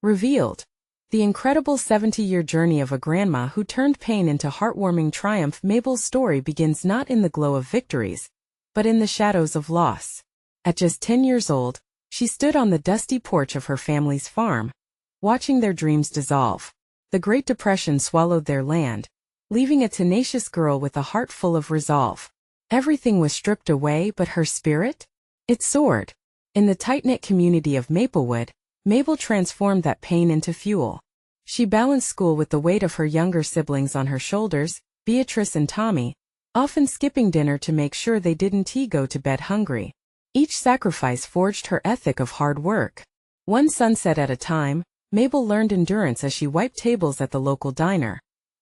Revealed. The incredible 70-year journey of a grandma who turned pain into heartwarming triumph. Mabel's story begins not in the glow of victories, but in the shadows of loss. At just 10 years old, she stood on the dusty porch of her family's farm, watching their dreams dissolve. The Great Depression swallowed their land, leaving a tenacious girl with a heart full of resolve. Everything was stripped away, but her spirit? It soared. In the tight-knit community of Maplewood, Mabel transformed that pain into fuel. She balanced school with the weight of her younger siblings on her shoulders, Beatrice and Tommy, often skipping dinner to make sure they didn't go to bed hungry. Each sacrifice forged her ethic of hard work. One sunset at a time, Mabel learned endurance as she wiped tables at the local diner,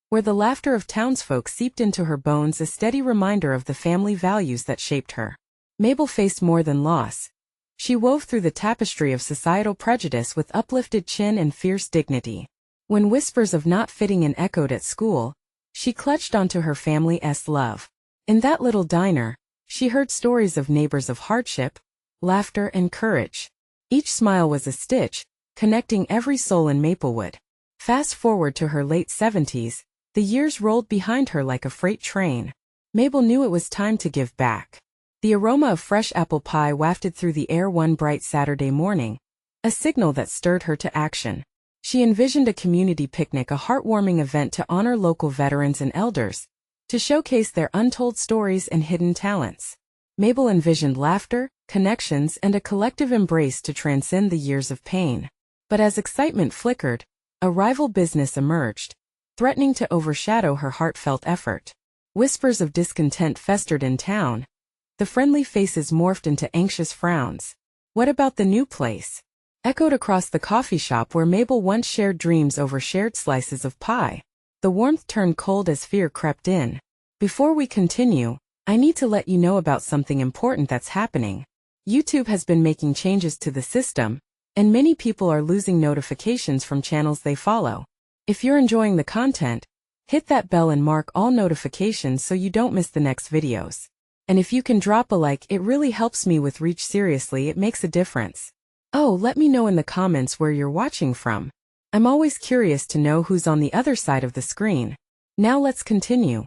where the laughter of townsfolk seeped into her bones, a steady reminder of the family values that shaped her. Mabel faced more than loss. She wove through the tapestry of societal prejudice with uplifted chin and fierce dignity. When whispers of not fitting in echoed at school, she clutched onto her family's love. In that little diner, she heard stories of neighbors of hardship, laughter, and courage. Each smile was a stitch, connecting every soul in Maplewood. Fast forward to her late 70s, the years rolled behind her like a freight train. Mabel knew it was time to give back. The aroma of fresh apple pie wafted through the air one bright Saturday morning, a signal that stirred her to action. She envisioned a community picnic, a heartwarming event to honor local veterans and elders, to showcase their untold stories and hidden talents. Mabel envisioned laughter, connections, and a collective embrace to transcend the years of pain. But as excitement flickered, a rival business emerged, threatening to overshadow her heartfelt effort. Whispers of discontent festered in town. The friendly faces morphed into anxious frowns. "What about the new place?" echoed across the coffee shop where Mabel once shared dreams over shared slices of pie. The warmth turned cold as fear crept in. "Before we continue, I need to let you know about something important that's happening. YouTube has been making changes to the system, and many people are losing notifications from channels they follow. If you're enjoying the content, hit that bell and mark all notifications so you don't miss the next videos. And if you can drop a like, it really helps me with reach. Seriously, it makes a difference. Oh, let me know in the comments where you're watching from. I'm always curious to know who's on the other side of the screen. Now let's continue."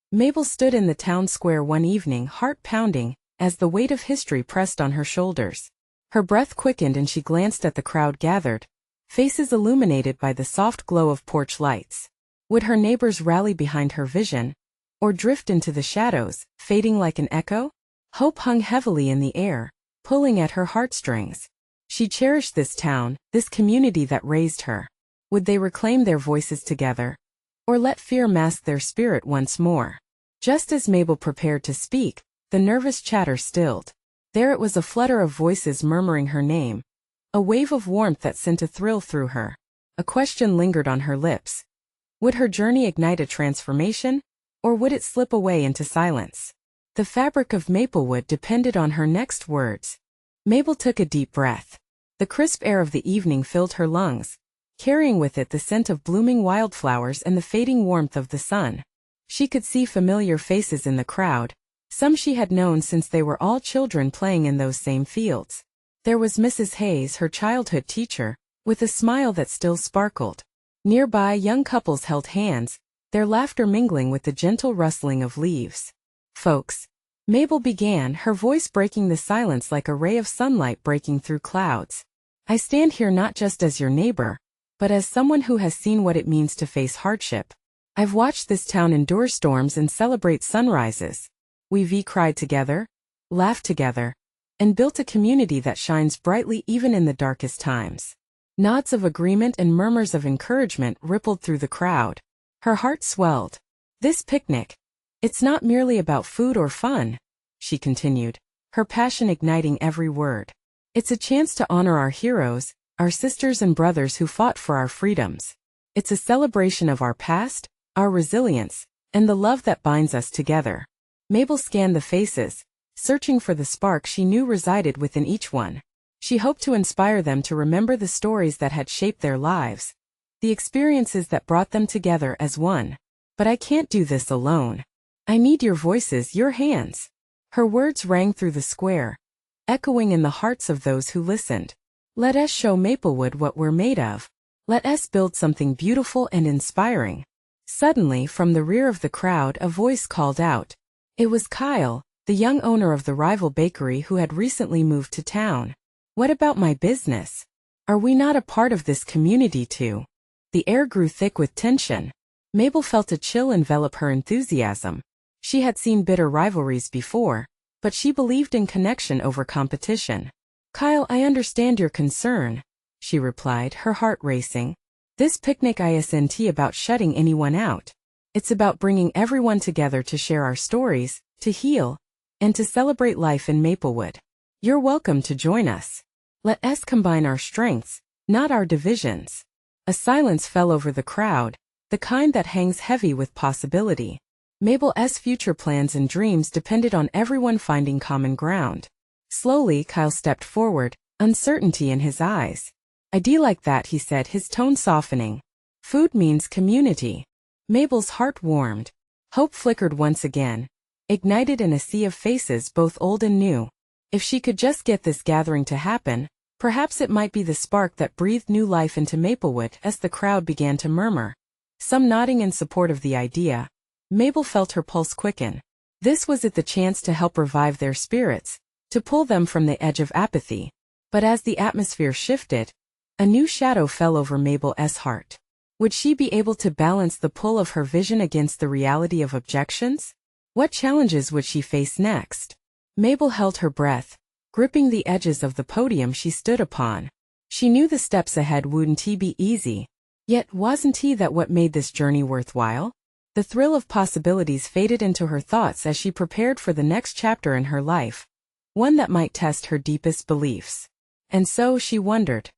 Mabel stood in the town square one evening, heart pounding, as the weight of history pressed on her shoulders. Her breath quickened and she glanced at the crowd gathered, faces illuminated by the soft glow of porch lights. Would her neighbors rally behind her vision, or drift into the shadows, fading like an echo? Hope hung heavily in the air, pulling at her heartstrings. She cherished this town, this community that raised her. Would they reclaim their voices together, or let fear mask their spirit once more? Just as Mabel prepared to speak, the nervous chatter stilled. There it was, a flutter of voices murmuring her name, a wave of warmth that sent a thrill through her. A question lingered on her lips. Would her journey ignite a transformation, or would it slip away into silence? The fabric of Maplewood depended on her next words. Mabel took a deep breath. The crisp air of the evening filled her lungs, carrying with it the scent of blooming wildflowers and the fading warmth of the sun. She could see familiar faces in the crowd, some she had known since they were all children playing in those same fields. There was Mrs. Hayes, her childhood teacher, with a smile that still sparkled. Nearby, young couples held hands, their laughter mingling with the gentle rustling of leaves. "Folks," Mabel began, her voice breaking the silence like a ray of sunlight breaking through clouds. "I stand here not just as your neighbor, but as someone who has seen what it means to face hardship. I've watched this town endure storms and celebrate sunrises. We've cried together, laughed together, and built a community that shines brightly even in the darkest times." Nods of agreement and murmurs of encouragement rippled through the crowd. Her heart swelled. "This picnic, it's not merely about food or fun," she continued, her passion igniting every word. "It's a chance to honor our heroes, our sisters and brothers who fought for our freedoms. It's a celebration of our past, our resilience, and the love that binds us together." Mabel scanned the faces, searching for the spark she knew resided within each one. She hoped to inspire them to remember the stories that had shaped their lives, the experiences that brought them together as one. "But I can't do this alone. I need your voices, your hands." Her words rang through the square, echoing in the hearts of those who listened. "Let us show Maplewood what we're made of." Let us build something beautiful and inspiring. Suddenly, from the rear of the crowd, a voice called out. It was Kyle, the young owner of the rival bakery who had recently moved to town. What about my business? Are we not a part of this community too? The air grew thick with tension. Mabel felt a chill envelop her enthusiasm. She had seen bitter rivalries before, but she believed in connection over competition. Kyle, I understand your concern, she replied, her heart racing. This picnic isn't about shutting anyone out. It's about bringing everyone together to share our stories, to heal, and to celebrate life in Maplewood. You're welcome to join us. Let us combine our strengths, not our divisions. A silence fell over the crowd, the kind that hangs heavy with possibility. Mabel's future plans and dreams depended on everyone finding common ground. Slowly, Kyle stepped forward, uncertainty in his eyes. Idea like that, he said, his tone softening. Food means community. Mabel's heart warmed. Hope flickered once again, ignited in a sea of faces both old and new. If she could just get this gathering to happen, perhaps it might be the spark that breathed new life into Maplewood. As the crowd began to murmur, some nodding in support of the idea, Mabel felt her pulse quicken. This was it, the chance to help revive their spirits, to pull them from the edge of apathy. But as the atmosphere shifted, a new shadow fell over Mabel's heart. Would she be able to balance the pull of her vision against the reality of objections? What challenges would she face next? Mabel held her breath, gripping the edges of the podium she stood upon. She knew the steps ahead wouldn't be easy. Yet wasn't that what made this journey worthwhile? The thrill of possibilities faded into her thoughts as she prepared for the next chapter in her life, one that might test her deepest beliefs. And so she wondered,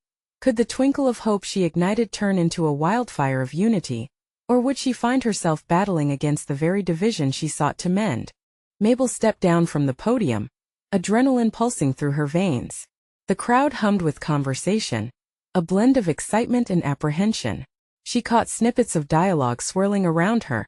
could the twinkle of hope she ignited turn into a wildfire of unity, or would she find herself battling against the very division she sought to mend? Mabel stepped down from the podium, adrenaline pulsing through her veins. The crowd hummed with conversation, a blend of excitement and apprehension. She caught snippets of dialogue swirling around her,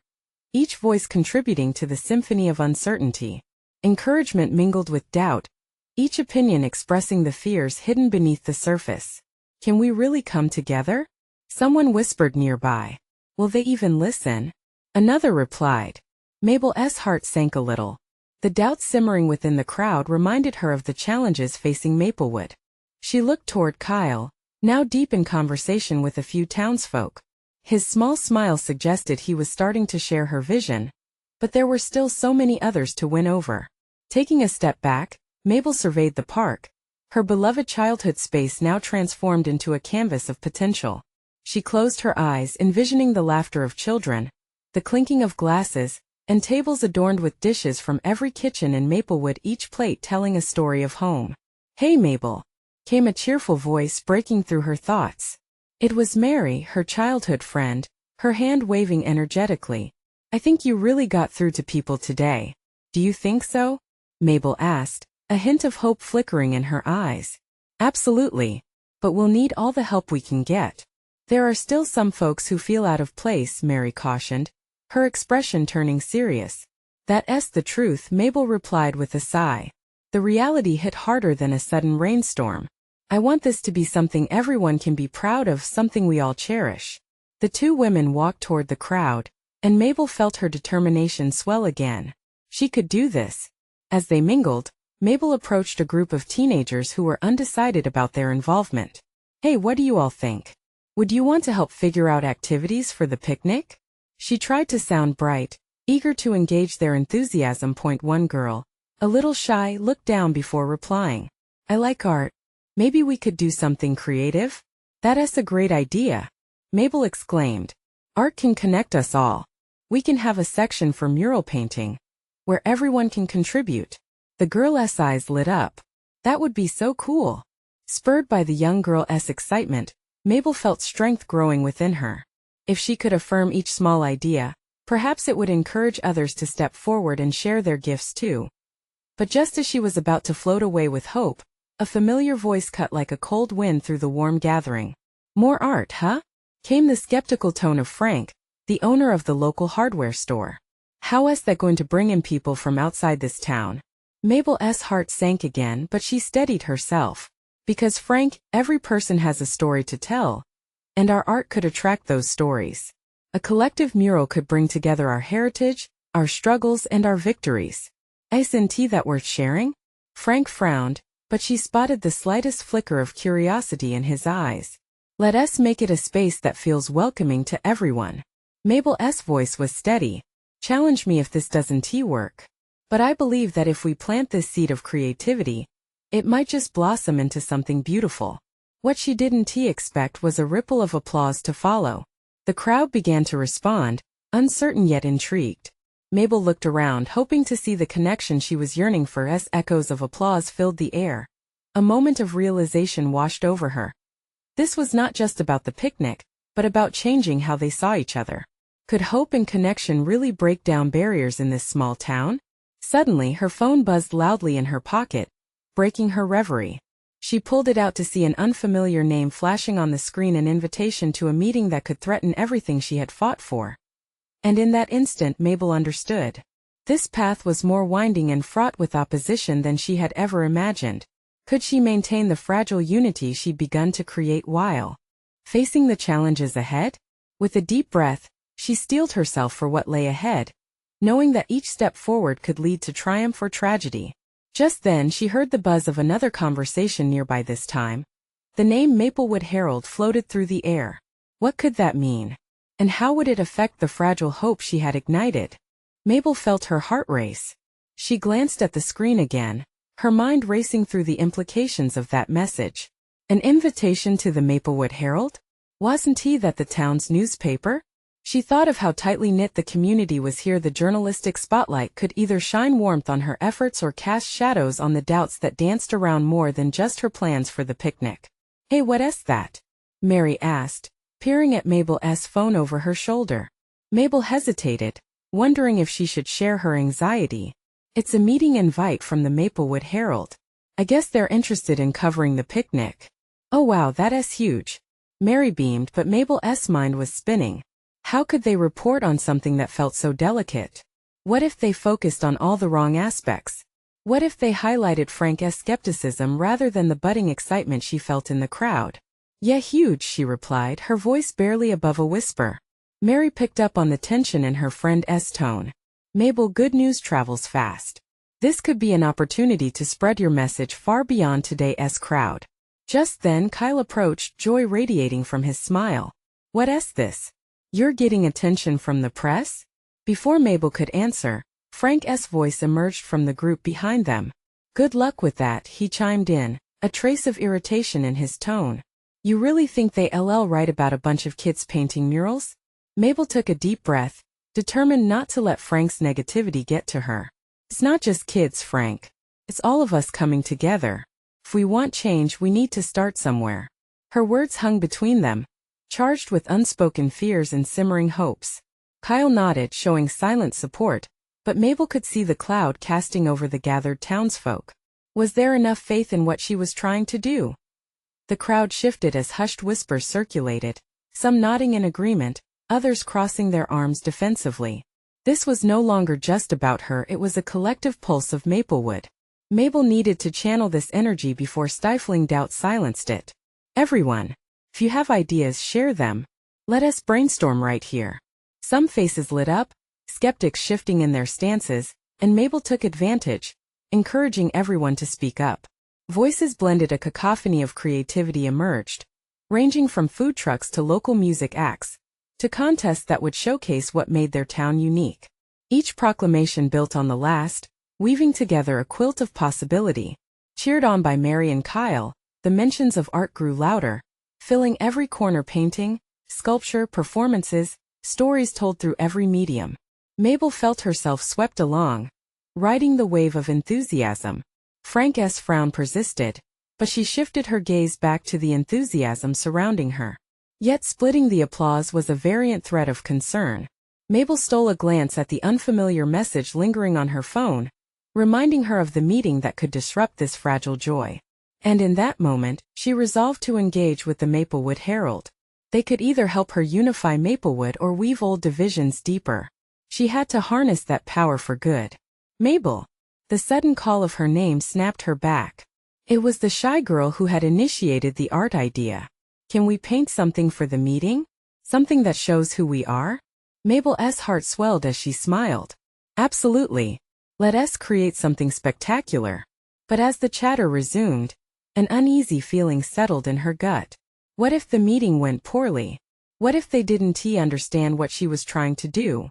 each voice contributing to the symphony of uncertainty. Encouragement mingled with doubt, each opinion expressing the fears hidden beneath the surface. Can we really come together? Someone whispered nearby. Will they even listen? Another replied. Mabel's heart sank a little. The doubt simmering within the crowd reminded her of the challenges facing Maplewood. She looked toward Kyle, now deep in conversation with a few townsfolk. His small smile suggested he was starting to share her vision, but there were still so many others to win over. Taking a step back, Mabel surveyed the park, her beloved childhood space now transformed into a canvas of potential. She closed her eyes, envisioning the laughter of children, the clinking of glasses, and tables adorned with dishes from every kitchen in Maplewood, each plate telling a story of home. Hey Mabel, came a cheerful voice breaking through her thoughts. It was Mary, her childhood friend, her hand waving energetically. I think you really got through to people today. Do you think so? Mabel asked, a hint of hope flickering in her eyes. Absolutely. But we'll need all the help we can get. There are still some folks who feel out of place, Mary cautioned, her expression turning serious. That's the truth, Mabel replied with a sigh. The reality hit harder than a sudden rainstorm. I want this to be something everyone can be proud of, something we all cherish. The two women walked toward the crowd, and Mabel felt her determination swell again. She could do this. As they mingled, Mabel approached a group of teenagers who were undecided about their involvement. Hey, what do you all think? Would you want to help figure out activities for the picnic? She tried to sound bright, eager to engage their enthusiasm. One girl, a little shy, looked down before replying. I like art. Maybe we could do something creative? That's a great idea, Mabel exclaimed. Art can connect us all. We can have a section for mural painting, where everyone can contribute. The girl's eyes lit up. That would be so cool. Spurred by the young girl's excitement, Mabel felt strength growing within her. If she could affirm each small idea, perhaps it would encourage others to step forward and share their gifts too. But just as she was about to float away with hope, a familiar voice cut like a cold wind through the warm gathering. More art, huh? Came the skeptical tone of Frank, the owner of the local hardware store. How is that going to bring in people from outside this town? Mabel's heart sank again, but she steadied herself. Because Frank, every person has a story to tell. And our art could attract those stories. A collective mural could bring together our heritage, our struggles, and our victories. Isn't that worth sharing? Frank frowned, but she spotted the slightest flicker of curiosity in his eyes. Let us make it a space that feels welcoming to everyone. Mabel's voice was steady. Challenge me if this doesn't work. But I believe that if we plant this seed of creativity, it might just blossom into something beautiful. What she didn't expect was a ripple of applause to follow. The crowd began to respond, uncertain yet intrigued. Mabel looked around, hoping to see the connection she was yearning for as echoes of applause filled the air. A moment of realization washed over her. This was not just about the picnic, but about changing how they saw each other. Could hope and connection really break down barriers in this small town? Suddenly, her phone buzzed loudly in her pocket, breaking her reverie. She pulled it out to see an unfamiliar name flashing on the screen, an invitation to a meeting that could threaten everything she had fought for. And in that instant, Mabel understood. This path was more winding and fraught with opposition than she had ever imagined. Could she maintain the fragile unity she'd begun to create while facing the challenges ahead? With a deep breath, she steeled herself for what lay ahead, knowing that each step forward could lead to triumph or tragedy. Just then she heard the buzz of another conversation nearby. This time, the name Maplewood Herald floated through the air. What could that mean? And how would it affect the fragile hope she had ignited? Mabel felt her heart race. She glanced at the screen again, her mind racing through the implications of that message. An invitation to the Maplewood Herald? Wasn't that the town's newspaper? She thought of how tightly knit the community was here. The journalistic spotlight could either shine warmth on her efforts or cast shadows on the doubts that danced around more than just her plans for the picnic. Hey, what's that? Mary asked, peering at Mabel's phone over her shoulder. Mabel hesitated, wondering if she should share her anxiety. It's a meeting invite from the Maplewood Herald. I guess they're interested in covering the picnic. Oh wow, that's huge. Mary beamed, but Mabel's mind was spinning. How could they report on something that felt so delicate? What if they focused on all the wrong aspects? What if they highlighted Frank's skepticism rather than the budding excitement she felt in the crowd? Yeah, huge, she replied, her voice barely above a whisper. Mary picked up on the tension in her friend's tone. Mabel, good news travels fast. This could be an opportunity to spread your message far beyond today's crowd. Just then Kyle approached, joy radiating from his smile. What's this? You're getting attention from the press? Before Mabel could answer, Frank's voice emerged from the group behind them. Good luck with that, he chimed in, a trace of irritation in his tone. You really think they'll write about a bunch of kids painting murals? Mabel took a deep breath, determined not to let Frank's negativity get to her. It's not just kids, Frank. It's all of us coming together. If we want change, we need to start somewhere. Her words hung between them, charged with unspoken fears and simmering hopes. Kyle nodded, showing silent support, but Mabel could see the cloud casting over the gathered townsfolk. Was there enough faith in what she was trying to do? The crowd shifted as hushed whispers circulated, some nodding in agreement, others crossing their arms defensively. This was no longer just about her, it was a collective pulse of Maplewood. Mabel needed to channel this energy before stifling doubt silenced it. Everyone, if you have ideas, share them. Let us brainstorm right here. Some faces lit up, skeptics shifting in their stances, and Mabel took advantage, encouraging everyone to speak up. Voices blended, a cacophony of creativity emerged, ranging from food trucks to local music acts, to contests that would showcase what made their town unique. Each proclamation built on the last, weaving together a quilt of possibility. Cheered on by Mary and Kyle, the mentions of art grew louder, filling every corner: painting, sculpture, performances, stories told through every medium. Mabel felt herself swept along, riding the wave of enthusiasm. Frank's frown persisted, but she shifted her gaze back to the enthusiasm surrounding her. Yet splitting the applause was a variant thread of concern. Mabel stole a glance at the unfamiliar message lingering on her phone, reminding her of the meeting that could disrupt this fragile joy. And in that moment, she resolved to engage with the Maplewood Herald. They could either help her unify Maplewood or weave old divisions deeper. She had to harness that power for good. Mabel! The sudden call of her name snapped her back. It was the shy girl who had initiated the art idea. Can we paint something for the meeting? Something that shows who we are? Mabel's heart swelled as she smiled. Absolutely. Let us create something spectacular. But as the chatter resumed, an uneasy feeling settled in her gut. What if the meeting went poorly? What if they didn't understand what she was trying to do?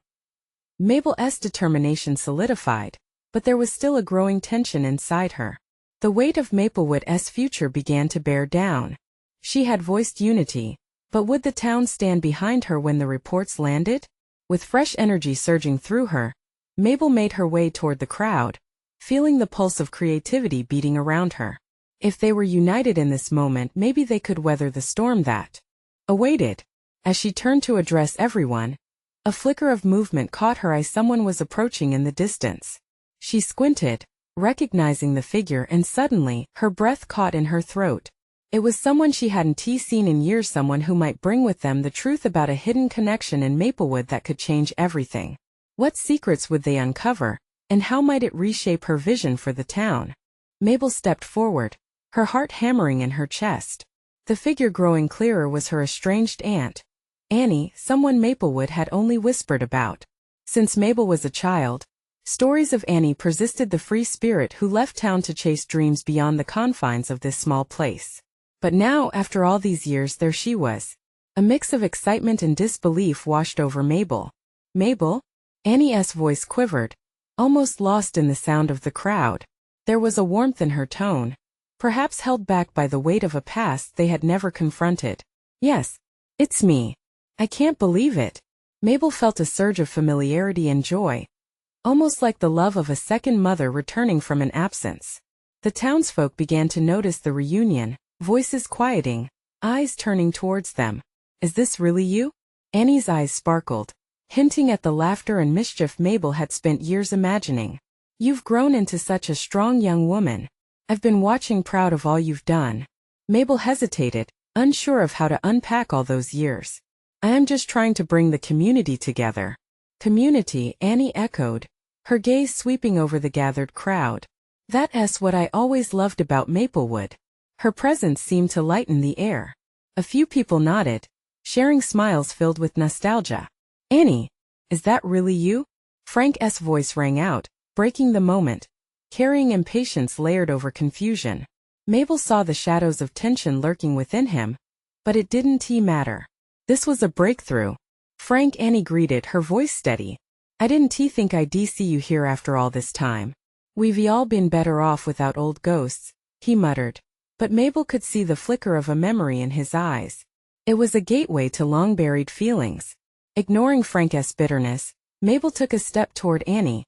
Mabel's determination solidified, but there was still a growing tension inside her. The weight of Maplewood's future began to bear down. She had voiced unity, but would the town stand behind her when the reports landed? With fresh energy surging through her, Mabel made her way toward the crowd, feeling the pulse of creativity beating around her. If they were united in this moment, maybe they could weather the storm that awaited. As she turned to address everyone, a flicker of movement caught her eye. Someone was approaching in the distance. She squinted, recognizing the figure, and suddenly, her breath caught in her throat. It was someone she hadn't seen in years, someone who might bring with them the truth about a hidden connection in Maplewood that could change everything. What secrets would they uncover, and how might it reshape her vision for the town? Mabel stepped forward, her heart hammering in her chest. The figure growing clearer was her estranged aunt, Annie, someone Maplewood had only whispered about. Since Mabel was a child, stories of Annie persisted, the free spirit who left town to chase dreams beyond the confines of this small place. But now, after all these years, there she was. A mix of excitement and disbelief washed over Mabel. Mabel? Annie's voice quivered, almost lost in the sound of the crowd. There was a warmth in her tone, perhaps held back by the weight of a past they had never confronted. Yes, it's me. I can't believe it. Mabel felt a surge of familiarity and joy, almost like the love of a second mother returning from an absence. The townsfolk began to notice the reunion, voices quieting, eyes turning towards them. Is this really you? Annie's eyes sparkled, hinting at the laughter and mischief Mabel had spent years imagining. You've grown into such a strong young woman. I've been watching, proud of all you've done. Mabel hesitated, unsure of how to unpack all those years. I am just trying to bring the community together. Community, Annie echoed, her gaze sweeping over the gathered crowd. That's what I always loved about Maplewood. Her presence seemed to lighten the air. A few people nodded, sharing smiles filled with nostalgia. Annie, is that really you? Frank's voice rang out, breaking the moment, carrying impatience layered over confusion. Mabel saw the shadows of tension lurking within him, but it didn't matter. This was a breakthrough. Frank, Annie greeted, her voice steady. I didn't think I'd see you here after all this time. We've all been better off without old ghosts, he muttered. But Mabel could see the flicker of a memory in his eyes. It was a gateway to long-buried feelings. Ignoring Frank's bitterness, Mabel took a step toward Annie,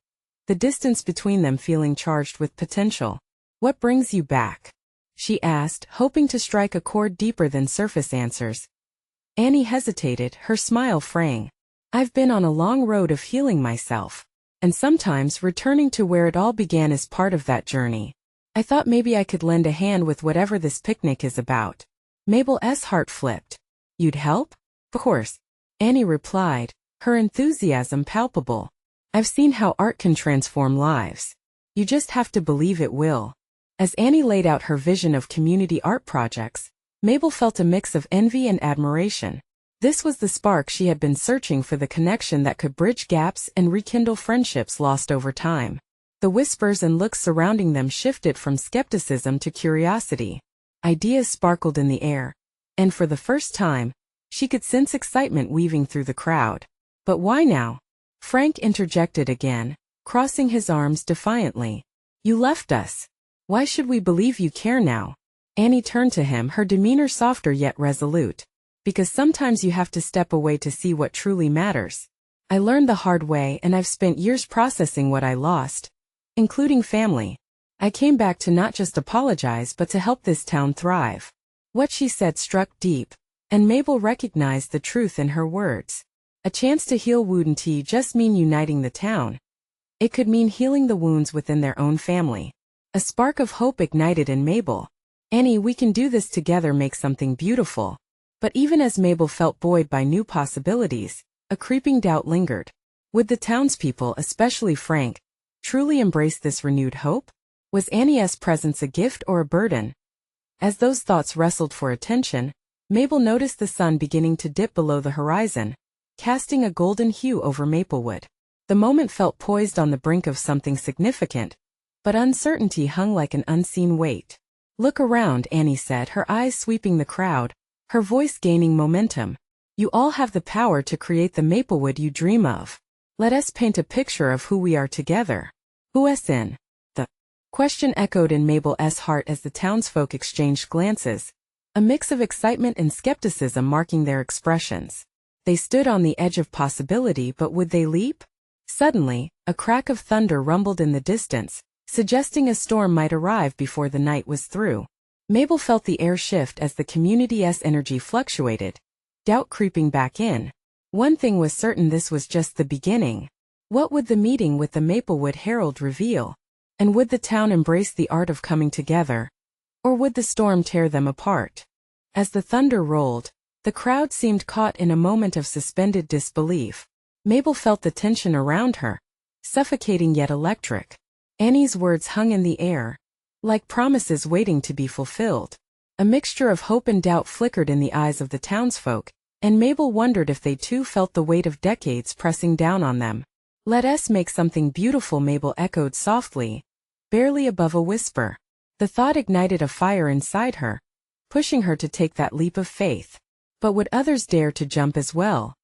the distance between them feeling charged with potential. What brings you back? She asked, hoping to strike a chord deeper than surface answers. Annie hesitated, her smile fraying. I've been on a long road of healing myself, and sometimes returning to where it all began is part of that journey. I thought maybe I could lend a hand with whatever this picnic is about. Mabel's heart flipped. You'd help? Of course, Annie replied, her enthusiasm palpable. I've seen how art can transform lives. You just have to believe it will. As Annie laid out her vision of community art projects, Mabel felt a mix of envy and admiration. This was the spark she had been searching for, the connection that could bridge gaps and rekindle friendships lost over time. The whispers and looks surrounding them shifted from skepticism to curiosity. Ideas sparkled in the air, and for the first time, she could sense excitement weaving through the crowd. But why now? Frank interjected again, crossing his arms defiantly. You left us. Why should we believe you care now? Annie turned to him, her demeanor softer yet resolute. Because sometimes you have to step away to see what truly matters. I learned the hard way, and I've spent years processing what I lost, including family. I came back to not just apologize but to help this town thrive. What she said struck deep, and Mabel recognized the truth in her words. A chance to heal wouldn't just mean uniting the town. It could mean healing the wounds within their own family. A spark of hope ignited in Mabel. Annie, we can do this together, make something beautiful. But even as Mabel felt buoyed by new possibilities, a creeping doubt lingered. Would the townspeople, especially Frank, truly embrace this renewed hope? Was Annie's presence a gift or a burden? As those thoughts wrestled for attention, Mabel noticed the sun beginning to dip below the horizon, casting a golden hue over Maplewood. The moment felt poised on the brink of something significant, but uncertainty hung like an unseen weight. "Look around," Annie said, her eyes sweeping the crowd, her voice gaining momentum. "You all have the power to create the Maplewood you dream of. Let us paint a picture of who we are together." "Who's in?" The question echoed in Mabel's heart as the townsfolk exchanged glances, a mix of excitement and skepticism marking their expressions. They stood on the edge of possibility, but would they leap? Suddenly, a crack of thunder rumbled in the distance, suggesting a storm might arrive before the night was through. Mabel felt the air shift as the community's energy fluctuated, doubt creeping back in. One thing was certain: this was just the beginning. What would the meeting with the Maplewood Herald reveal? And would the town embrace the art of coming together? Or would the storm tear them apart? As the thunder rolled, the crowd seemed caught in a moment of suspended disbelief. Mabel felt the tension around her, suffocating yet electric. Annie's words hung in the air, like promises waiting to be fulfilled. A mixture of hope and doubt flickered in the eyes of the townsfolk, and Mabel wondered if they too felt the weight of decades pressing down on them. "Let us make something beautiful," Mabel echoed softly, barely above a whisper. The thought ignited a fire inside her, pushing her to take that leap of faith. But would others dare to jump as well?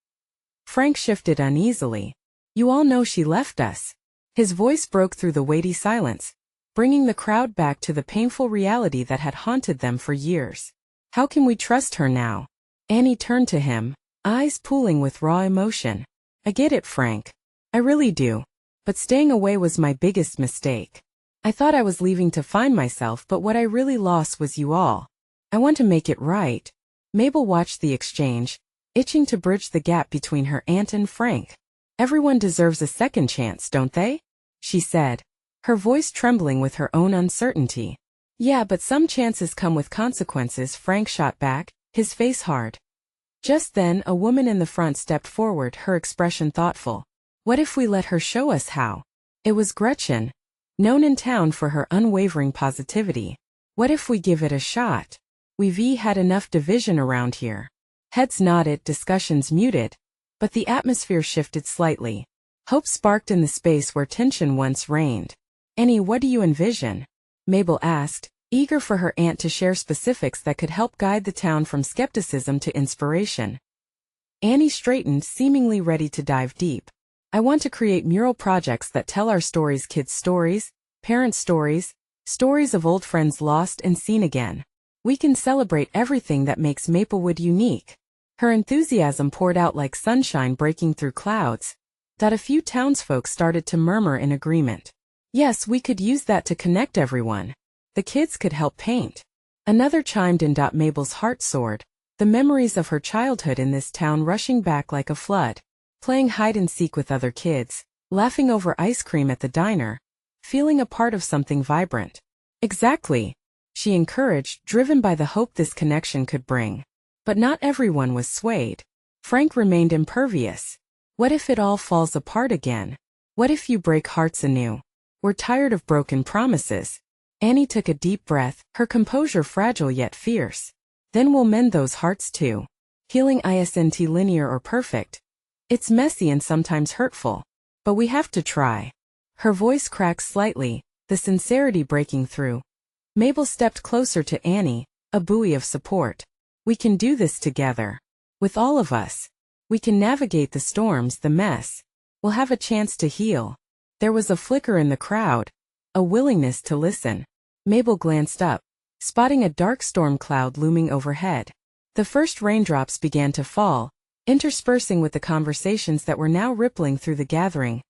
Frank shifted uneasily. "You all know she left us." His voice broke through the weighty silence, bringing the crowd back to the painful reality that had haunted them for years. "How can we trust her now?" Annie turned to him, eyes pooling with raw emotion. "I get it, Frank. I really do. But staying away was my biggest mistake. I thought I was leaving to find myself, but what I really lost was you all. I want to make it right." Mabel watched the exchange, itching to bridge the gap between her aunt and Frank. "Everyone deserves a second chance, don't they?" she said, her voice trembling with her own uncertainty. "Yeah, but some chances come with consequences," Frank shot back, his face hard. Just then, a woman in the front stepped forward, her expression thoughtful. "What if we let her show us how?" It was Gretchen, known in town for her unwavering positivity. "What if we give it a shot? We've had enough division around here." Heads nodded, discussions muted, but the atmosphere shifted slightly. Hope sparked in the space where tension once reigned. "Annie, what do you envision?" Mabel asked, eager for her aunt to share specifics that could help guide the town from skepticism to inspiration. Annie straightened, seemingly ready to dive deep. "I want to create mural projects that tell our stories, kids' stories, parents' stories, stories of old friends lost and seen again. We can celebrate everything that makes Maplewood unique." Her enthusiasm poured out like sunshine breaking through clouds. A few townsfolk started to murmur in agreement. "Yes, we could use that to connect everyone. The kids could help paint." Another chimed in. Mabel's heart soared, the memories of her childhood in this town rushing back like a flood. Playing hide and seek with other kids, laughing over ice cream at the diner, feeling a part of something vibrant. "Exactly," she encouraged, driven by the hope this connection could bring. But not everyone was swayed. Frank remained impervious. "What if it all falls apart again? What if you break hearts anew? We're tired of broken promises." Annie took a deep breath, her composure fragile yet fierce. "Then we'll mend those hearts too. Healing isn't linear or perfect. It's messy and sometimes hurtful. But we have to try." Her voice cracked slightly, the sincerity breaking through. Mabel stepped closer to Annie, a buoy of support. "We can do this together. With all of us. We can navigate the storms, the mess. We'll have a chance to heal." There was a flicker in the crowd, a willingness to listen. Mabel glanced up, spotting a dark storm cloud looming overhead. The first raindrops began to fall, interspersing with the conversations that were now rippling through the gathering.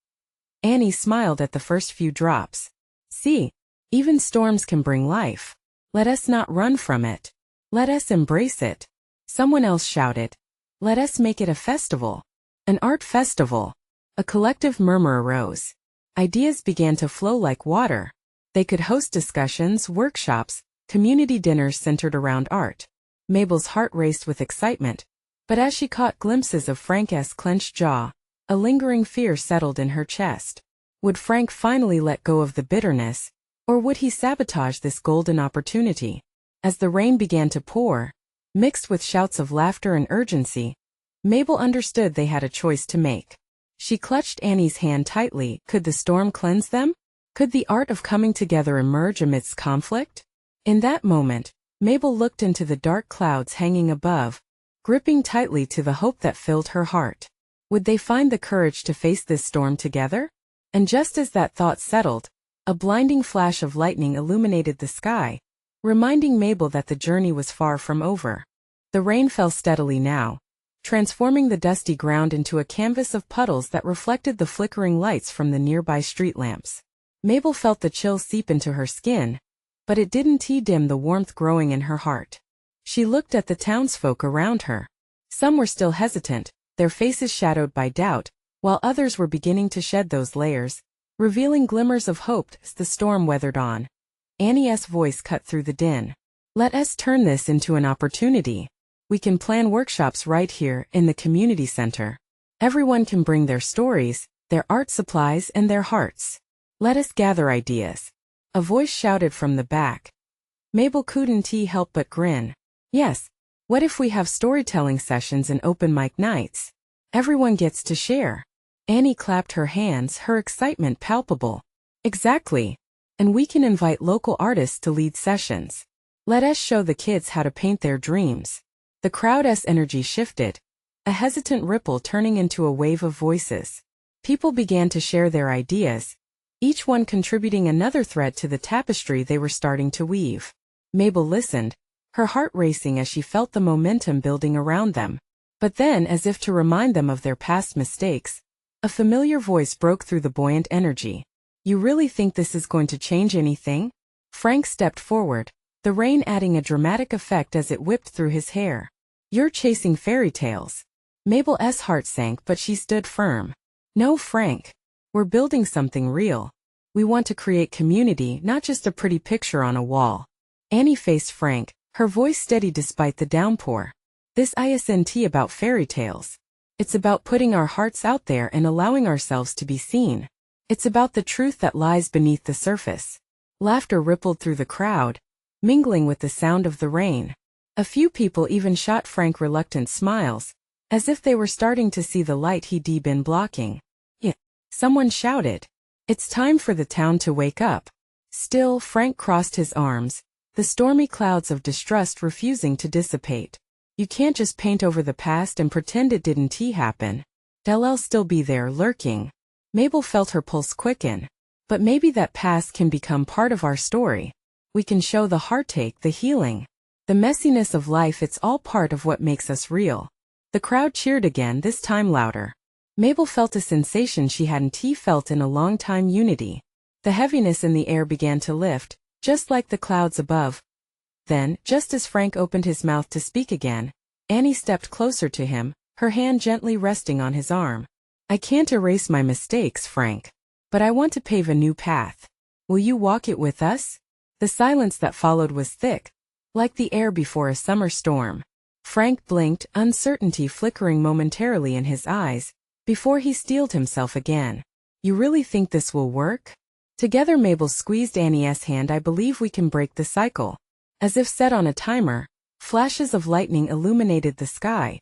Annie smiled at the first few drops. "See, even storms can bring life. Let us not run from it. Let us embrace it." Someone else shouted, "Let us make it a festival. An art festival." A collective murmur arose. Ideas began to flow like water. They could host discussions, workshops, community dinners centered around art. Mabel's heart raced with excitement, but as she caught glimpses of Frank's clenched jaw, a lingering fear settled in her chest. Would Frank finally let go of the bitterness, or would he sabotage this golden opportunity? As the rain began to pour, mixed with shouts of laughter and urgency. Mabel understood they had a choice to make. She clutched Annie's hand tightly. Could the storm cleanse them? Could the art of coming together emerge amidst conflict? In that moment, Mabel looked into the dark clouds hanging above, gripping tightly to the hope that filled her heart. Would they find the courage to face this storm together? And just as that thought settled, a blinding flash of lightning illuminated the sky, reminding Mabel that the journey was far from over. The rain fell steadily now, transforming the dusty ground into a canvas of puddles that reflected the flickering lights from the nearby street lamps. Mabel felt the chill seep into her skin, but it didn't dim the warmth growing in her heart. She looked at the townsfolk around her. Some were still hesitant, their faces shadowed by doubt, while others were beginning to shed those layers, revealing glimmers of hope as the storm weathered on. Annie's voice cut through the din. Let us turn this into an opportunity. We can plan workshops right here in the community center. Everyone can bring their stories, their art supplies, and their hearts. Let us gather ideas. A voice shouted from the back. Mabel couldn't help but grin. Yes, what if we have storytelling sessions and open mic nights? Everyone gets to share. Annie clapped her hands, her excitement palpable. Exactly. And we can invite local artists to lead sessions. Let us show the kids how to paint their dreams. The crowd's energy shifted, a hesitant ripple turning into a wave of voices. People began to share their ideas, each one contributing another thread to the tapestry they were starting to weave. Mabel listened, her heart racing as she felt the momentum building around them. But then, as if to remind them of their past mistakes, a familiar voice broke through the buoyant energy. You really think this is going to change anything? Frank stepped forward, the rain adding a dramatic effect as it whipped through his hair. You're chasing fairy tales. Mabel's heart sank, but she stood firm. No, Frank. We're building something real. We want to create community, not just a pretty picture on a wall. Annie faced Frank, her voice steady despite the downpour. This isn't about fairy tales. It's about putting our hearts out there and allowing ourselves to be seen. It's about the truth that lies beneath the surface. Laughter rippled through the crowd, mingling with the sound of the rain. A few people even shot Frank reluctant smiles, as if they were starting to see the light he'd been blocking. Yeah. Someone shouted. It's time for the town to wake up. Still, Frank crossed his arms, the stormy clouds of distrust refusing to dissipate. You can't just paint over the past and pretend it didn't happen. They'll still be there, lurking. Mabel felt her pulse quicken. But maybe that past can become part of our story. We can show the heartache, the healing, the messiness of life. It's all part of what makes us real. The crowd cheered again, this time louder. Mabel felt a sensation she hadn't felt in a long time: unity. The heaviness in the air began to lift, just like the clouds above. Then, just as Frank opened his mouth to speak again, Annie stepped closer to him, her hand gently resting on his arm. I can't erase my mistakes, Frank. But I want to pave a new path. Will you walk it with us? The silence that followed was thick, like the air before a summer storm. Frank blinked, uncertainty flickering momentarily in his eyes, before he steeled himself again. You really think this will work? Together Mabel squeezed Annie's hand. I believe we can break the cycle. As if set on a timer, flashes of lightning illuminated the sky,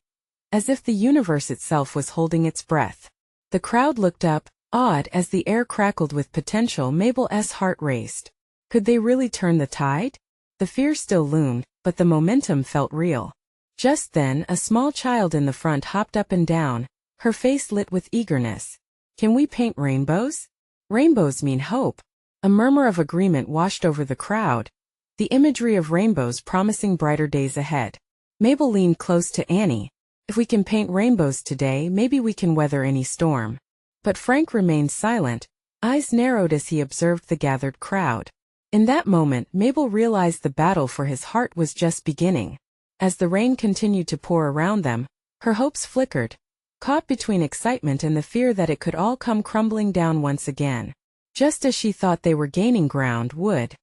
as if the universe itself was holding its breath. The crowd looked up, awed, as the air crackled with potential. Mabel's heart raced. Could they really turn the tide? The fear still loomed, but the momentum felt real. Just then, a small child in the front hopped up and down, her face lit with eagerness. Can we paint rainbows? Rainbows mean hope. A murmur of agreement washed over the crowd, the imagery of rainbows promising brighter days ahead. Mabel leaned close to Annie. If we can paint rainbows today, maybe we can weather any storm. But Frank remained silent, eyes narrowed as he observed the gathered crowd. In that moment, Mabel realized the battle for his heart was just beginning. As the rain continued to pour around them, her hopes flickered, caught between excitement and the fear that it could all come crumbling down once again. Just as she thought they were gaining ground, would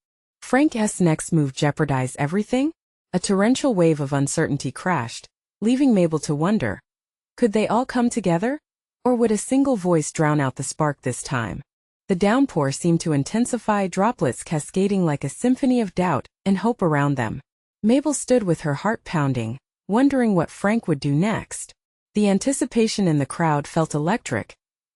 Frank's next move jeopardize everything? A torrential wave of uncertainty crashed, leaving Mabel to wonder. Could they all come together? Or would a single voice drown out the spark this time? The downpour seemed to intensify, droplets cascading like a symphony of doubt and hope around them. Mabel stood with her heart pounding, wondering what Frank would do next. The anticipation in the crowd felt electric,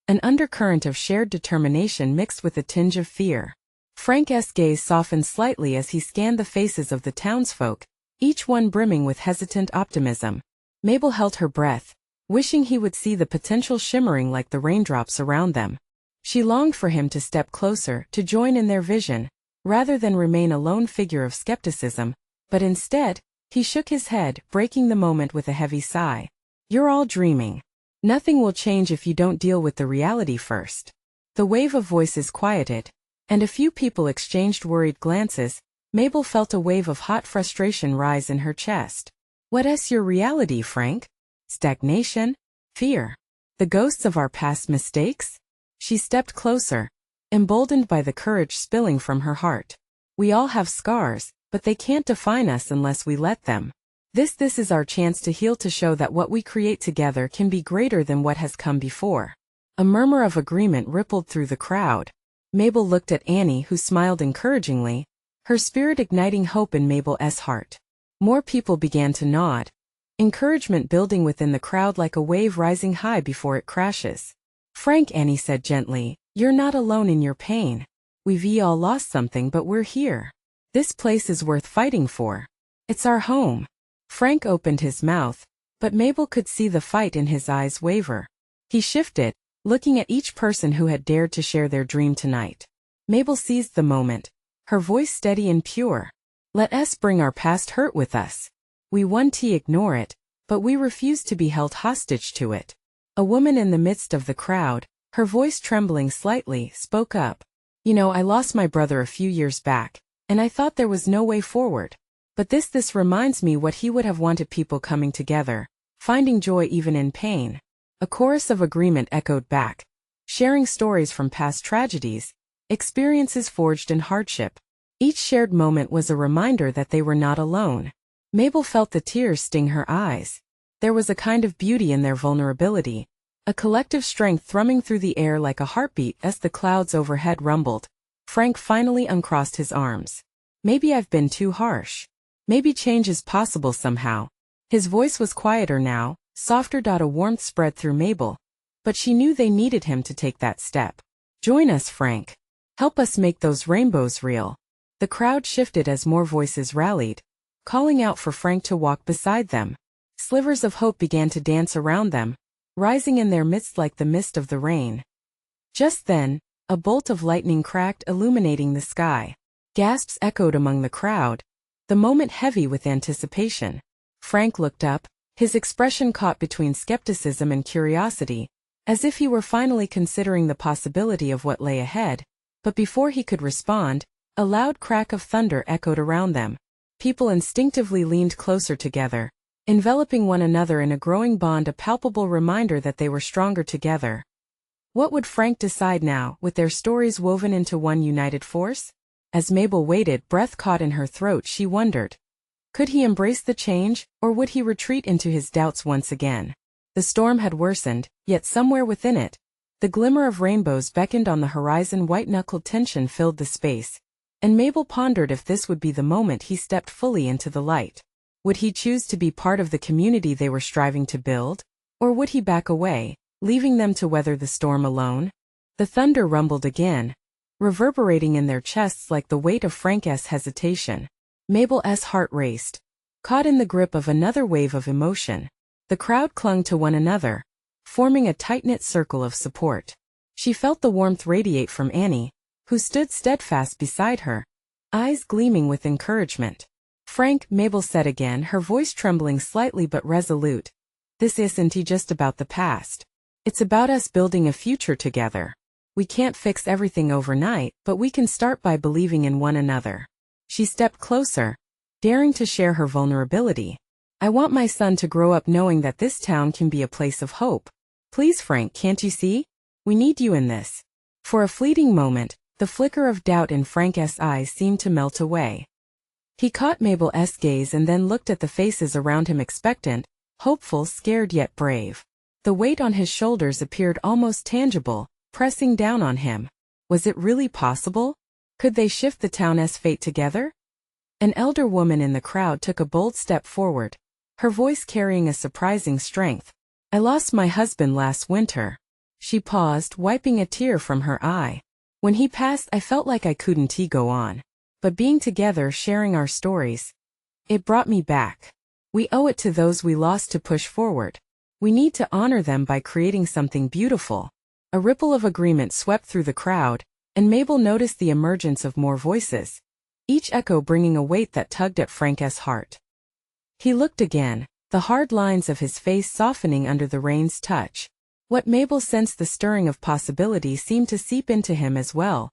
an undercurrent of shared determination mixed with a tinge of fear. Frank's gaze softened slightly as he scanned the faces of the townsfolk, each one brimming with hesitant optimism. Mabel held her breath, wishing he would see the potential shimmering like the raindrops around them. She longed for him to step closer, to join in their vision, rather than remain a lone figure of skepticism, but instead, he shook his head, breaking the moment with a heavy sigh. "You're all dreaming. Nothing will change if you don't deal with the reality first." The wave of voices quieted, and a few people exchanged worried glances. Mabel felt a wave of hot frustration rise in her chest. "What's your reality, Frank? Stagnation? Fear? The ghosts of our past mistakes?" She stepped closer, emboldened by the courage spilling from her heart. "We all have scars, but they can't define us unless we let them. This is our chance to heal, to show that what we create together can be greater than what has come before." A murmur of agreement rippled through the crowd. Mabel looked at Annie, who smiled encouragingly, her spirit igniting hope in Mabel's heart. More people began to nod, encouragement building within the crowd like a wave rising high before it crashes. "Frank," Annie said gently, "you're not alone in your pain. We've all lost something, but we're here. This place is worth fighting for. It's our home." Frank opened his mouth, but Mabel could see the fight in his eyes waver. He shifted, looking at each person who had dared to share their dream tonight. Mabel seized the moment, her voice steady and pure. "Let us bring our past hurt with us. We want to ignore it, but we refuse to be held hostage to it." A woman in the midst of the crowd, her voice trembling slightly, spoke up. I lost my brother a few years back, and I thought there was no way forward. But this reminds me what he would have wanted, people coming together, finding joy even in pain." A chorus of agreement echoed back, sharing stories from past tragedies, experiences forged in hardship. Each shared moment was a reminder that they were not alone. Mabel felt the tears sting her eyes. There was a kind of beauty in their vulnerability, a collective strength thrumming through the air like a heartbeat. As the clouds overhead rumbled, Frank finally uncrossed his arms. "Maybe I've been too harsh. Maybe change is possible somehow." His voice was quieter now, softer. A warmth spread through Mabel, but she knew they needed him to take that step. "Join us, Frank. Help us make those rainbows real." The crowd shifted as more voices rallied, calling out for Frank to walk beside them. Slivers of hope began to dance around them, rising in their midst like the mist of the rain. Just then, a bolt of lightning cracked, illuminating the sky. Gasps echoed among the crowd, the moment heavy with anticipation. Frank looked up, his expression caught between skepticism and curiosity, as if he were finally considering the possibility of what lay ahead. But before he could respond, a loud crack of thunder echoed around them. People instinctively leaned closer together, enveloping one another in a growing bond, a palpable reminder that they were stronger together. What would Frank decide now, with their stories woven into one united force? As Mabel waited, breath caught in her throat, she wondered. Could he embrace the change, or would he retreat into his doubts once again? The storm had worsened, yet somewhere within it, the glimmer of rainbows beckoned on the horizon. White-knuckled tension filled the space, and Mabel pondered if this would be the moment he stepped fully into the light. Would he choose to be part of the community they were striving to build, or would he back away, leaving them to weather the storm alone? The thunder rumbled again, reverberating in their chests like the weight of Frank's hesitation. Mabel's heart raced, caught in the grip of another wave of emotion. The crowd clung to one another, forming a tight-knit circle of support. She felt the warmth radiate from Annie, who stood steadfast beside her, eyes gleaming with encouragement. "Frank," Mabel said again, her voice trembling slightly but resolute, "this isn't just about the past. It's about us building a future together. We can't fix everything overnight, but we can start by believing in one another." She stepped closer, daring to share her vulnerability. "I want my son to grow up knowing that this town can be a place of hope. Please, Frank, can't you see? We need you in this." For a fleeting moment, the flicker of doubt in Frank's eyes seemed to melt away. He caught Mabel's gaze and then looked at the faces around him, expectant, hopeful, scared yet brave. The weight on his shoulders appeared almost tangible, pressing down on him. Was it really possible? Could they shift the town's fate together? An elder woman in the crowd took a bold step forward, her voice carrying a surprising strength. "I lost my husband last winter." She paused, wiping a tear from her eye. "When he passed, I felt like I couldn't go on. But being together, sharing our stories, it brought me back. We owe it to those we lost to push forward. We need to honor them by creating something beautiful." A ripple of agreement swept through the crowd, and Mabel noticed the emergence of more voices, each echo bringing a weight that tugged at Frank's heart. He looked again, the hard lines of his face softening under the rain's touch. What Mabel sensed, the stirring of possibility, seemed to seep into him as well.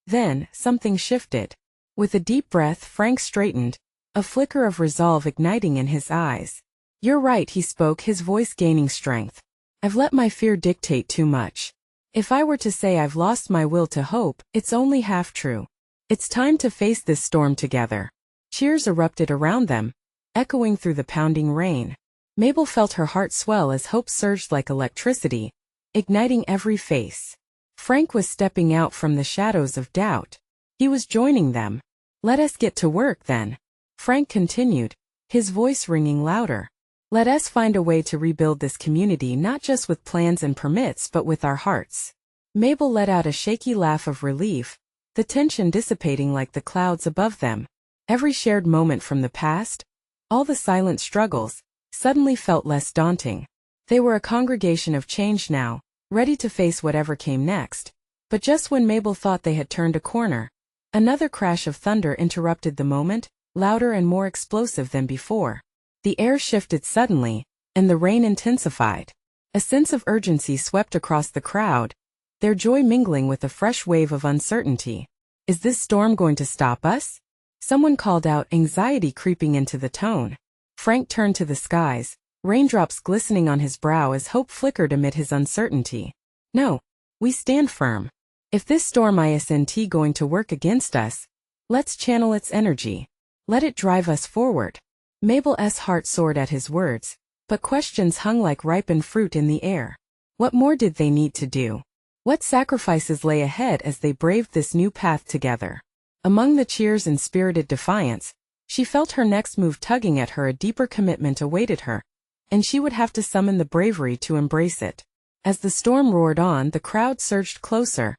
Then, something shifted. With a deep breath, Frank straightened, a flicker of resolve igniting in his eyes. "You're right," he spoke, his voice gaining strength. "I've let my fear dictate too much. If I were to say I've lost my will to hope, it's only half true. It's time to face this storm together." Cheers erupted around them, echoing through the pounding rain. Mabel felt her heart swell as hope surged like electricity, igniting every face. Frank was stepping out from the shadows of doubt. He was joining them. "Let us get to work then," Frank continued, his voice ringing louder. "Let us find a way to rebuild this community, not just with plans and permits but with our hearts." Mabel let out a shaky laugh of relief, the tension dissipating like the clouds above them. Every shared moment from the past, all the silent struggles, suddenly felt less daunting. They were a congregation of change now, ready to face whatever came next. But just when Mabel thought they had turned a corner, another crash of thunder interrupted the moment, louder and more explosive than before. The air shifted suddenly, and the rain intensified. A sense of urgency swept across the crowd, their joy mingling with a fresh wave of uncertainty. "Is this storm going to stop us?" someone called out, anxiety creeping into the tone. Frank turned to the skies, raindrops glistening on his brow as hope flickered amid his uncertainty. "No, we stand firm. If this storm isn't going to work against us, let's channel its energy. Let it drive us forward." Mabel's heart soared at his words, but questions hung like ripened fruit in the air. What more did they need to do? What sacrifices lay ahead as they braved this new path together? Among the cheers and spirited defiance, she felt her next move tugging at her. A deeper commitment awaited her, and she would have to summon the bravery to embrace it. As the storm roared on, the crowd surged closer,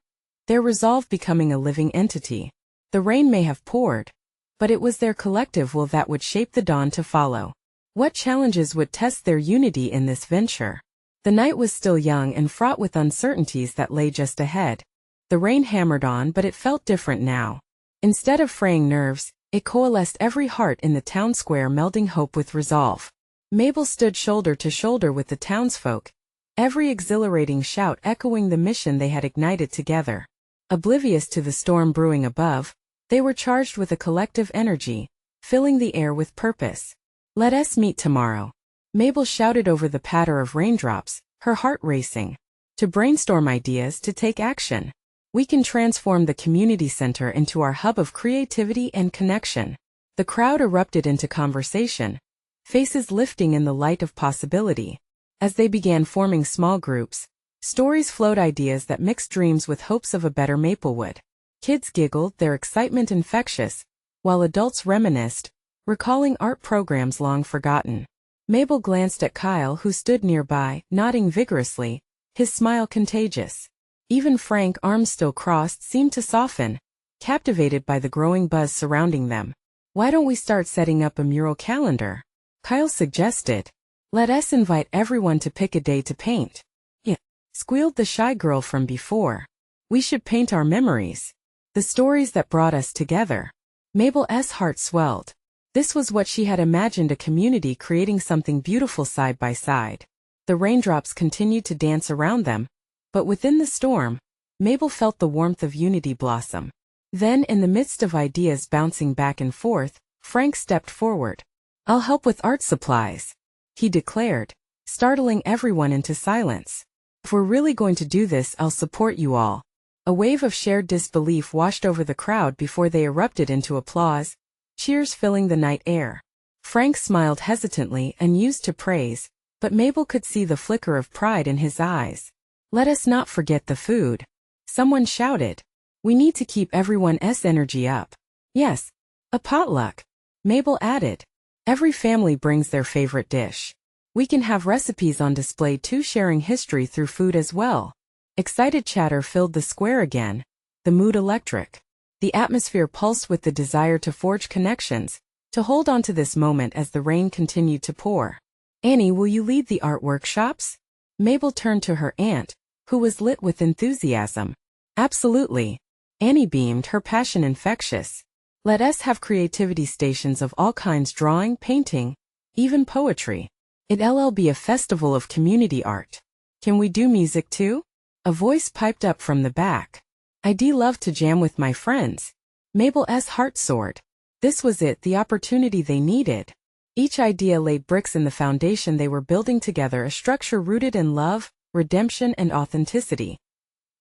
their resolve becoming a living entity. The rain may have poured, but it was their collective will that would shape the dawn to follow. What challenges would test their unity in this venture? The night was still young and fraught with uncertainties that lay just ahead. The rain hammered on, but it felt different now. Instead of fraying nerves, it coalesced every heart in the town square, melding hope with resolve. Mabel stood shoulder to shoulder with the townsfolk, every exhilarating shout echoing the mission they had ignited together. Oblivious to the storm brewing above, they were charged with a collective energy, filling the air with purpose. "Let us meet tomorrow," Mabel shouted over the patter of raindrops, her heart racing. "To brainstorm ideas, to take action. We can transform the community center into our hub of creativity and connection." The crowd erupted into conversation, faces lifting in the light of possibility. As they began forming small groups, stories flowed, ideas that mixed dreams with hopes of a better Maplewood. Kids giggled, their excitement infectious, while adults reminisced, recalling art programs long forgotten. Mabel glanced at Kyle, who stood nearby, nodding vigorously, his smile contagious. Even Frank, arms still crossed, seemed to soften, captivated by the growing buzz surrounding them. "Why don't we start setting up a mural calendar?" Kyle suggested. "Let us invite everyone to pick a day to paint." "Yeah," squealed the shy girl from before. "We should paint our memories. The stories that brought us together." Mabel's heart swelled. This was what she had imagined, a community creating something beautiful side by side. The raindrops continued to dance around them, but within the storm, Mabel felt the warmth of unity blossom. Then, in the midst of ideas bouncing back and forth, Frank stepped forward. "I'll help with art supplies," he declared, startling everyone into silence. "If we're really going to do this, I'll support you all." A wave of shared disbelief washed over the crowd before they erupted into applause, cheers filling the night air. Frank smiled hesitantly and used to praise, but Mabel could see the flicker of pride in his eyes. "Let us not forget the food," someone shouted. "We need to keep everyone's energy up." "Yes, A potluck, Mabel added. Every family brings their favorite dish. We can have recipes on display too, sharing history through food as well. Excited chatter filled the square again, the mood electric. The atmosphere pulsed with the desire to forge connections, to hold on to this moment as the rain continued to pour. Annie, will you lead the art workshops? Mabel turned to her aunt, who was lit with enthusiasm. Absolutely. Annie beamed, her passion infectious. Let us have creativity stations of all kinds, drawing, painting, even poetry. It'll be a festival of community art. Can we do music too? A voice piped up from the back. I'd love to jam with my friends. Mabel's heart soared. This was it, the opportunity they needed. Each idea laid bricks in the foundation they were building together, a structure rooted in love, redemption, and authenticity.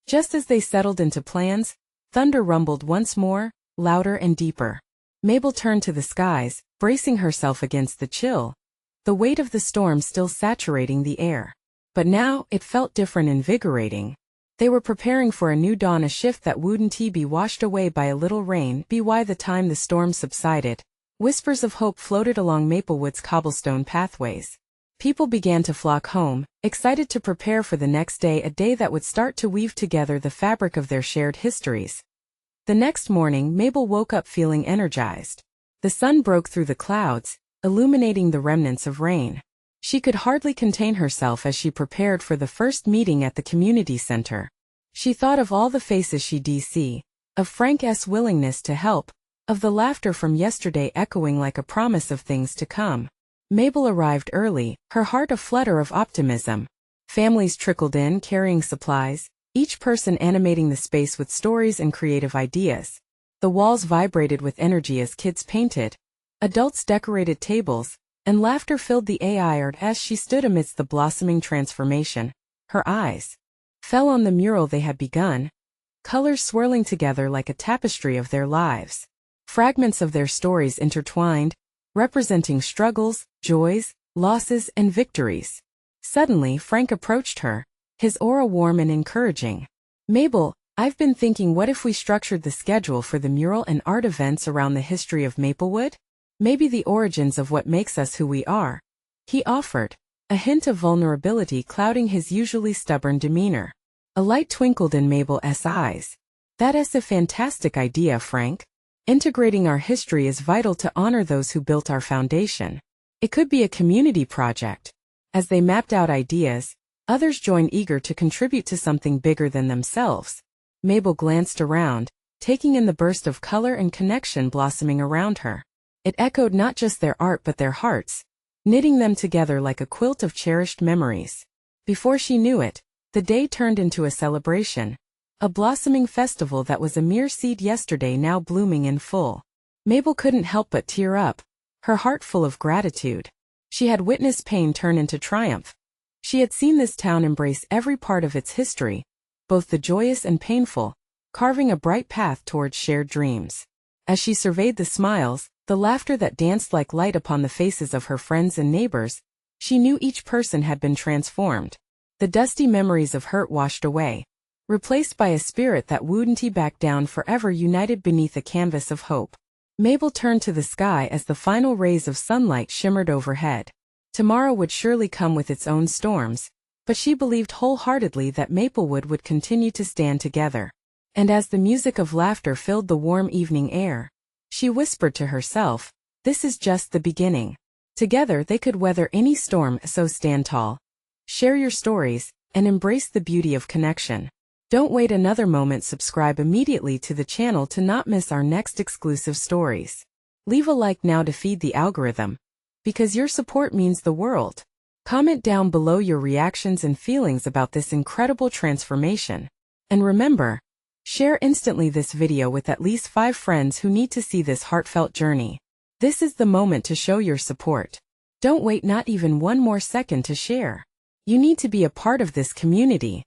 Just as they settled into plans, thunder rumbled once more, louder and deeper. Mabel turned to the skies, bracing herself against the chill, the weight of the storm still saturating the air. But now, it felt different, invigorating. They were preparing for a new dawn, a shift that wouldn't be washed away by a little rain. By the time the storm subsided, whispers of hope floated along Maplewood's cobblestone pathways. People began to flock home, excited to prepare for the next day, a day that would start to weave together the fabric of their shared histories. The next morning, Mabel woke up feeling energized. The sun broke through the clouds, illuminating the remnants of rain. She could hardly contain herself as she prepared for the first meeting at the community center. She thought of all the faces she'd see, of Frank's willingness to help, of the laughter from yesterday echoing like a promise of things to come. Mabel arrived early, her heart a flutter of optimism. Families trickled in, carrying supplies, each person animating the space with stories and creative ideas. The walls vibrated with energy as kids painted, adults decorated tables, and laughter filled the air as she stood amidst the blossoming transformation. Her eyes fell on the mural they had begun, colors swirling together like a tapestry of their lives. Fragments of their stories intertwined, representing struggles, joys, losses, and victories. Suddenly, Frank approached her, his aura warm and encouraging. Mabel, I've been thinking, what if we structured the schedule for the mural and art events around the history of Maplewood? Maybe the origins of what makes us who we are. He offered, a hint of vulnerability clouding his usually stubborn demeanor. A light twinkled in Mabel's eyes. That's a fantastic idea, Frank. Integrating our history is vital to honor those who built our foundation. It could be a community project. As they mapped out ideas, others joined, eager to contribute to something bigger than themselves. Mabel glanced around, taking in the burst of color and connection blossoming around her. It echoed not just their art but their hearts, knitting them together like a quilt of cherished memories. Before she knew it, the day turned into a celebration, a blossoming festival that was a mere seed yesterday now blooming in full. Mabel couldn't help but tear up, her heart full of gratitude. She had witnessed pain turn into triumph. She had seen this town embrace every part of its history, both the joyous and painful, carving a bright path towards shared dreams. As she surveyed the smiles, the laughter that danced like light upon the faces of her friends and neighbors, she knew each person had been transformed. The dusty memories of hurt washed away, replaced by a spirit that wouldn't back down, forever united beneath a canvas of hope. Mabel turned to the sky as the final rays of sunlight shimmered overhead. Tomorrow would surely come with its own storms, but she believed wholeheartedly that Maplewood would continue to stand together. And as the music of laughter filled the warm evening air, she whispered to herself, this is just the beginning. Together they could weather any storm, so stand tall. Share your stories, and embrace the beauty of connection. Don't wait another moment. Subscribe immediately to the channel to not miss our next exclusive stories. Leave a like now to feed the algorithm, because your support means the world. Comment down below your reactions and feelings about this incredible transformation. And remember, share instantly this video with at least 5 friends who need to see this heartfelt journey. This is the moment to show your support. Don't wait not even one more second to share. You need to be a part of this community.